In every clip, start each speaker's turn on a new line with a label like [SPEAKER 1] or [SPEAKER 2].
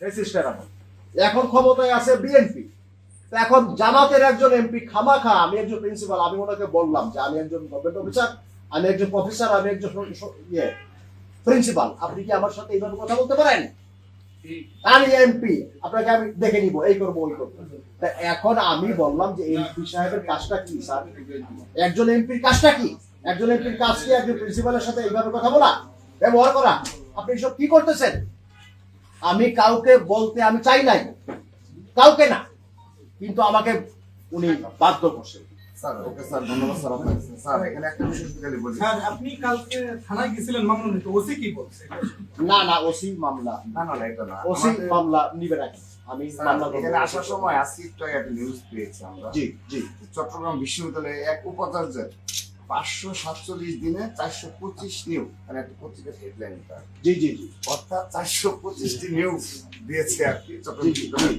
[SPEAKER 1] ফ্যাসিস্টের আমল। এখন ক্ষমতায় আছে বিএনপি। এখন জামাতের একজন এমপি খামাখা, আমি একজন প্রিন্সিপাল, আমি ওনাকে বললাম যে আমি একজন গভর্নমেন্ট অফিসার, আমি একজন প্রফেসর, আমি একজন প্রিন্সিপাল, আপনি কি আমার সাথে এইভাবে কথা বলতে পারেন? আমি এমপি, আপনাকে আমি দেখে নিব, এই করবো ওই করবো। তা এখন আমি বললাম যে এমপি সাহেবের কাজটা কি স্যার? একজন এমপির কাজটা কি? একজন এমপির কাজ কি একজন প্রিন্সিপালের সাথে এইভাবে কথা বলা, ব্যবহার করা? আপনি এসব কি করতেছেন? আমি কাউকে বলতে আমি চাই নাই, কাউকে না, কিন্তু আমাকে উনি বাধ্য করছেন।
[SPEAKER 2] স্যার ওকে স্যার, ধন্যবাদ স্যার আপনাকে। স্যার এখানে একটা বিষয় খালি বলি,
[SPEAKER 3] স্যার আপনি কালকে থানায় গেছিলেন মামলা নিতে, ওসি কি বলছে?
[SPEAKER 1] না না, ওসি মামলা
[SPEAKER 2] না না এটা না,
[SPEAKER 1] ওসি মামলা নিবে না। আমি মামলা করব।
[SPEAKER 2] এখানে আসার সময় আজকে একটু আগে একটা নিউজ পেয়েছি আমরা,
[SPEAKER 1] জি জি,
[SPEAKER 2] চট্টগ্রাম বিশ্ববিদ্যালয়ে এক উপাচার্যের 547 দিনে 425 নিয়োগ, মানে একটা পত্রিকার হেডলাইন এটা,
[SPEAKER 1] জি জি জি,
[SPEAKER 2] অর্থাৎ 425টি নিয়োগ দিয়েছে আর কি চট্টগ্রাম বিশ্ববিদ্যালয়ে।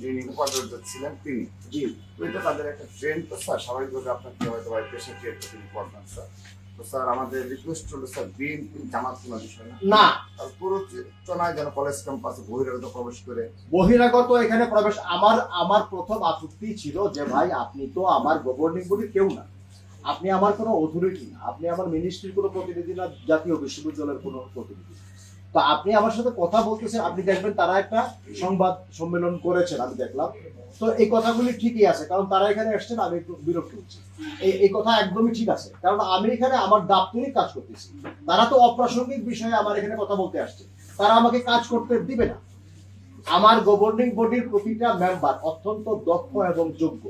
[SPEAKER 2] যিনি উপাচার্য ছিলেন তিনি,
[SPEAKER 1] জি।
[SPEAKER 2] তো এটা তাদের একটা ট্রেন্ড। তো স্যার স্বাভাবিকভাবে আপনাকে হয়তো পেশা ক্রিয়েট করতে পারবেন স্যার। তো স্যার আমাদের রিকোয়েস্ট হলো স্যার, বিএনপি জামাত কোনো বিষয় না,
[SPEAKER 1] না,
[SPEAKER 2] আর পুরো চনায় যেন কলেজ ক্যাম্পাসে বহিরাগত প্রবেশ করে।
[SPEAKER 1] বহিরাগত এখানে প্রবেশ, আমার প্রথম আপত্তি ছিল যে ভাই আপনি তো আমার গভর্নিং বডি কেউ না, আপনি আমার কোনো অথরিটি না, আপনি আমার মিনিস্ট্রির কোনো প্রতিনিধি না, জাতীয় বিশ্ববিদ্যালয়ের কোনো প্রতিনিধি। তো আপনি আমার সাথে কথা বলতেছেন, আপনি দেখবেন তারা একটা সংবাদ সম্মেলন করেছেন, আমি দেখলাম। তো এই কথাগুলি ঠিকই আছে, কারণ তারা এখানে এসছেন, আমি একটু বিরক্ত হচ্ছি। এই কথা একদমই ঠিক আছে, কারণ আমি এখানে আমার দাপ্তরিক কাজ করতেছি। তারা তো অপ্রাসঙ্গিক বিষয়ে আমার এখানে কথা বলতে আসছে, তারা আমাকে কাজ করতে দিবে না। আমার গভর্নিং বডির প্রতিটা মেম্বার অত্যন্ত দক্ষ এবং যোগ্য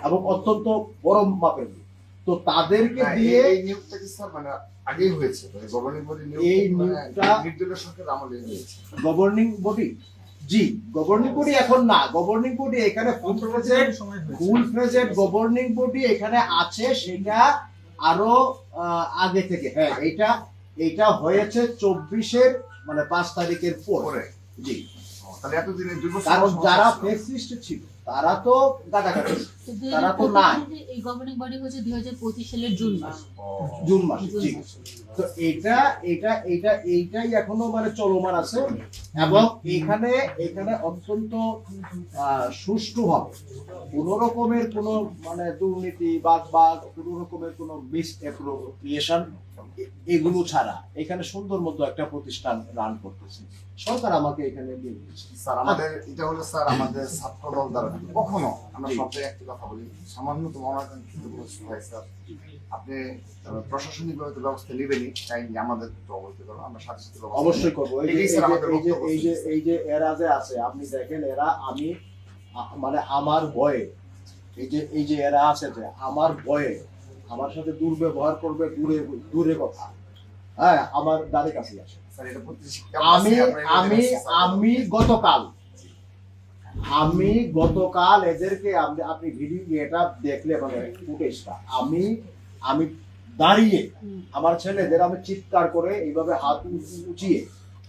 [SPEAKER 1] এবং অত্যন্ত বড় মাপের, তো তাদেরকে দিয়ে
[SPEAKER 2] এই নিয়োগটা কি স্যার মানে আগেই হয়েছে, গভর্নিং বডি নিয়োগ
[SPEAKER 1] এই
[SPEAKER 2] মানে
[SPEAKER 1] নিয়োগটা
[SPEAKER 2] নির্দলীয় সরকার আমলে হয়েছে।
[SPEAKER 1] গভর্নিং বডি, জি গভর্নিং বডি এখন না, গভর্নিং বডি এখানে ফুল ফ্লেজেড গভর্নিং বডি এখানে আছে, সেটা আরো আগে থেকে। হ্যাঁ, এটা হয়েছে 24-এর মানে 5 তারিখের পরে। জি,
[SPEAKER 2] তাহলে এতদিনে 2 বছর,
[SPEAKER 1] কারণ যারা ফেসিস্ট ছিল তারা তো গাদাগাদি, তারা তো নাই।
[SPEAKER 4] এই গভর্নিং বডি হচ্ছে 2025 সালের জুন মাস।
[SPEAKER 1] জুন মাসে, জি। তো এইটাই এখনো মানে চলমান আছে, এবং এখানে অত্যন্ত সুষ্ঠু হবে, কোন রকমের কোন মানে দুর্নীতি বা কোন রকমের কোন মিসঅ্যাপ্রোপ্রিয়েশন এগুলো ছাড়া এখানে সুন্দর মতো একটা প্রতিষ্ঠান রান করতেছে সরকার, আমাকে এখানে নিয়ে দিয়েছে।
[SPEAKER 2] স্যার আমাদের এটা হলো স্যার আমাদের ছাত্র দল দ্বারা কখনো আমরা সবাই একটি কথা বলি, সামান্যতম অনাকাঙ্ক্ষিত কোনো হয় স্যার, আপনি প্রশাসনিক ব্যবস্থা নেবেনই, তাই আমাদের তো অবশ্যই করবো, আমরা সাথে সাথে
[SPEAKER 1] অবশ্যই করবো। এই যে এরা যে আছে, আপনি দেখেন এরা, আমি মানে আমার ভয়ে, এই যে এরা আছে যে আমার ভয়ে আমার সাথে দুর্ব্যবহার করবে, দূরে কথা, হ্যাঁ, আমার দ্বারে কাছে আসে। আমি গতকাল এদেরকে, আপনি ভিডিও এটা দেখলে মানে ফুটেজটা, আমি দাঁড়িয়ে আমার ছেলেদের আমি চিৎকার করে এইভাবে হাত উঁচিয়ে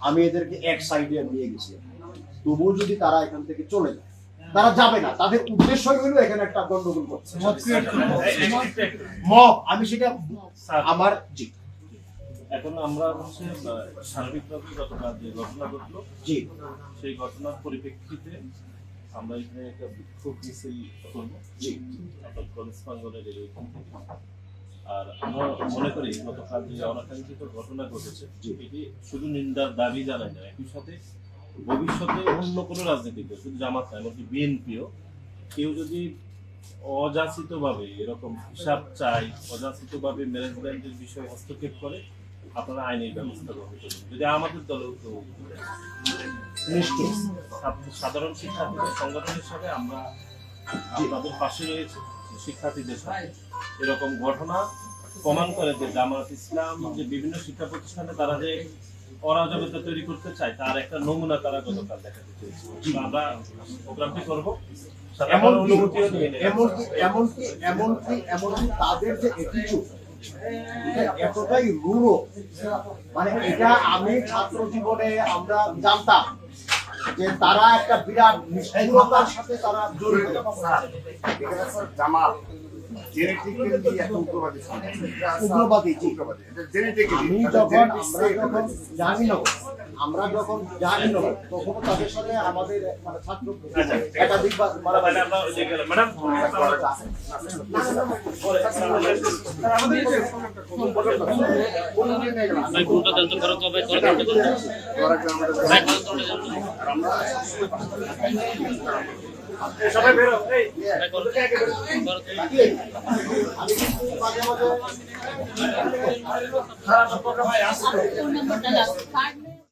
[SPEAKER 1] আমি এদেরকে এক সাইডে নিয়ে গেছি। তবুও যদি তারা এখান থেকে চলে যায়, তারা যাবে না, তাদের উদ্দেশ্যই হলো এখানে একটা গন্ডগোল করছে, মব। আমি সেটা আমার, জি,
[SPEAKER 5] এখন আমরা হচ্ছে সার্বিকভাবে গতকাল যে ঘটনা ঘটলো,
[SPEAKER 1] জি,
[SPEAKER 5] সেই ঘটনার পরিপ্রেক্ষিতে আমরা এখানে একটা বিক্ষোভ মিছিল করবো,
[SPEAKER 1] জি,
[SPEAKER 5] অর্থাৎ কলেজ প্রাঙ্গণের এইখান থেকে। আর আমরা মনে করি গতকাল যে অনাকাঙ্ক্ষিত ঘটনা ঘটেছে, এটি শুধু নিন্দার দাবি জানায় না, একই সাথে ভবিষ্যতে অন্য কোনো রাজনীতিক দল, শুধু জামাত না, এমনকি বিএনপিও কেউ যদি অযাচিতভাবে এরকম হিসাব চায়, অযাচিতভাবে ম্যানেজমেন্টের বিষয়ে হস্তক্ষেপ করে, আপনারা আইনের ব্যবস্থা গ্রহণ করবেন। যদি আমাদের দলেও কেউ
[SPEAKER 1] নিশ্চয়
[SPEAKER 5] সাধারণ শিক্ষার্থীদের সংগঠন হিসাবে আমরা আপনাদের পাশে রয়েছি। শিক্ষার্থীদের সাথে এরকম ঘটনা প্রমাণ করে যে জামাত ইসলাম যে বিভিন্ন শিক্ষা প্রতিষ্ঠানে তারা যে অরাজকতা তৈরি করতে চায়, তার একটা নমুনা তারা গতকাল দেখাতে চেয়েছে। আমরা প্রোগ্রামটি করবো,
[SPEAKER 1] এমনকি তাদের যে অ্যাটিটিউড, এতটাই রূঢ়, মানে এটা আমি ছাত্র জীবনে আমরা জানতাম যে তারা একটা বিরাট নিষ্ঠুরতার সাথে তারা জড়িত।
[SPEAKER 2] এখানে স্যার জামাত জেনেটিক্যালি একটা উগ্রবাদী
[SPEAKER 1] উগ্রবাদী, জি।
[SPEAKER 2] উগ্রবাদী এটা জেনেটিক্যালি
[SPEAKER 1] আমরা যখন জানি না তখন তাদের সাথে আমাদের মানে ছাত্র
[SPEAKER 5] আচ্ছা, ঠিক আছে।
[SPEAKER 1] একাধিকবার
[SPEAKER 5] মানে আমরা ওই যে গেলাম ম্যাডাম সবাই বেরো এই
[SPEAKER 1] আমি কিন্তু মাঝে মাঝে
[SPEAKER 4] ফোন নাম্বারটা লাগবে